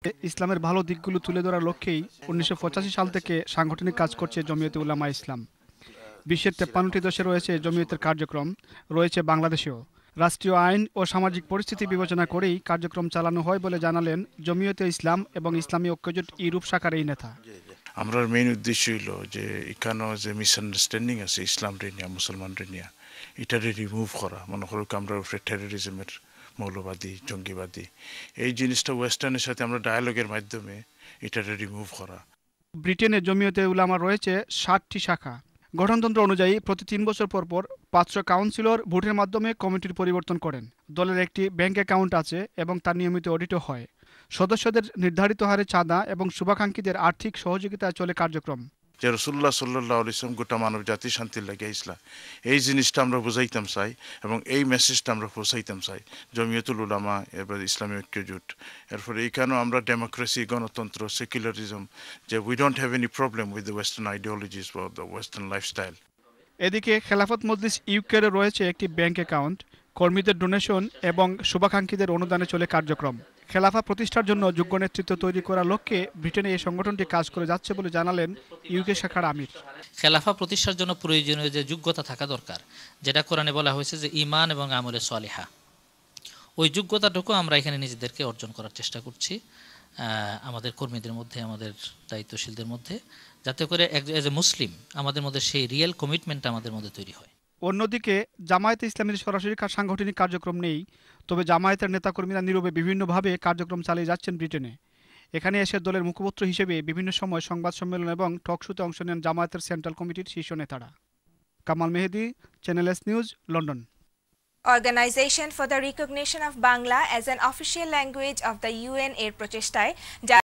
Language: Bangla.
ইসলামের ভালো দিকগুলো তুলে ধরার লক্ষ্যেই ১৯৮৫ সাল থেকে সাংগঠনিক কাজ করছে জমিয়তে উলামা ইসলাম। বিশ্বের ৫৩টি দেশে রয়েছে জমিয়তের কার্যক্রম, রয়েছে বাংলাদেশেও। রাষ্ট্রীয় আইন ও সামাজিক পরিস্থিতি বিবেচনা করেই কার্যক্রম চালানো হয় বলে জানালেন জমিয়তে ইসলাম এবং ইসলামী ঐক্যজোট ইউরোপ শাখার এই নেতা। আমরা মেইন উদ্দেশ্য হইল যে এখানেও যে মিসআন্ডারস্ট্যান্ডিং আছে ইসলাম রেনিয়া মুসলমান রেনিয়া এটারে রিমুভ করা। মনে করুক আমরা উপরে টেরোরিজমের মৌলবাদী জঙ্গিবাদী এই জিনিসটা ওয়েস্টার্নের সাথে আমরা ডায়ালগের মাধ্যমে এটারে রিমুভ করা। ব্রিটেনে জমিয়তে উলামা রয়েছে ৬০টি শাখা। গঠনতন্ত্র অনুযায়ী প্রতি ৩ বছর পর পর ৫০০ কাউন্সিলর ভোটের মাধ্যমে কমিটির পরিবর্তন করেন। দলের একটি ব্যাংক অ্যাকাউন্ট আছে এবং তার নিয়মিত অডিটও হয়। সদস্যদের নির্ধারিত হারে চাঁদা এবং শুভাকাঙ্ক্ষীদের আর্থিক সহযোগিতায় চলে কার্যক্রম। যে রাসূলুল্লাহ সাল্লাল্লাহু আলাইহি ওয়াসাল্লাম গোটা মানব জাতির শান্তির লাগে ইসলাম, এই জিনিসটা আমরা বুঝাইতাম চাই এবং এই মেসেজটা আমরা পৌঁছাইতাম চাই জমিয়তুল উলামা এবার ইসলামী ঐক্যজোট। এরপরে এইখানেও আমরা ডেমোক্রেসি, গণতন্ত্র, সেকুলারিজম, যে we don't have any problem with the western ideologies বা দ্য ওয়েস্টার্ন লাইফস্টাইল। এদিকে খেলাফত মজলিস ইউকের রয়েছে একটি ব্যাংক অ্যাকাউন্ট। কর্মীদের ডোনেশন এবং শুভাকাঙ্ক্ষীদের অনুদানে চলে কার্যক্রম। খেলাফা প্রতিষ্ঠার জন্য যোগ্য নেতৃত্ব তৈরি করার লক্ষ্যে ব্রিটেনে এই সংগঠনটি কাজ করে যাচ্ছে বলে জানালেন ইউকে শাখার আমির। খেলাফা প্রতিষ্ঠার জন্য প্রয়োজনীয় যে যোগ্যতা থাকা দরকার, যেটা কোরআনে বলা হয়েছে যে ঈমান এবং আমলে সালিহা, ওই যোগ্যতাটুকু আমরা এখানে নিজেদেরকে অর্জন করার চেষ্টা করছি আমাদের কর্মীদের মধ্যে, আমাদের দায়িত্বশীলদের মধ্যে, যাতে করে এজ এ মুসলিম আমাদের মধ্যে সেই রিয়েল কমিটমেন্টটা আমাদের মধ্যে তৈরি হয়। অন্যদিকে জামায়াতে ইসলামীর সরাসরি সাংগঠনিক কার্যক্রম নেই, তবে জামায়াতের নেতাকর্মীরা নীরবে বিভিন্নভাবে কার্যক্রম চালিয়ে যাচ্ছেন ব্রিটেনে। এখানে এসে দলের মুখপত্র হিসেবে বিভিন্ন সময় সংবাদ সম্মেলন এবং টকশোতে অংশ নেন জামায়াতের সেন্ট্রাল কমিটির শীর্ষ নেতারা। Kamal Mehedi, Channel S News, London. Organization for the Recognition of Bangla as an Official Language of the UN এর প্রচেষ্টায়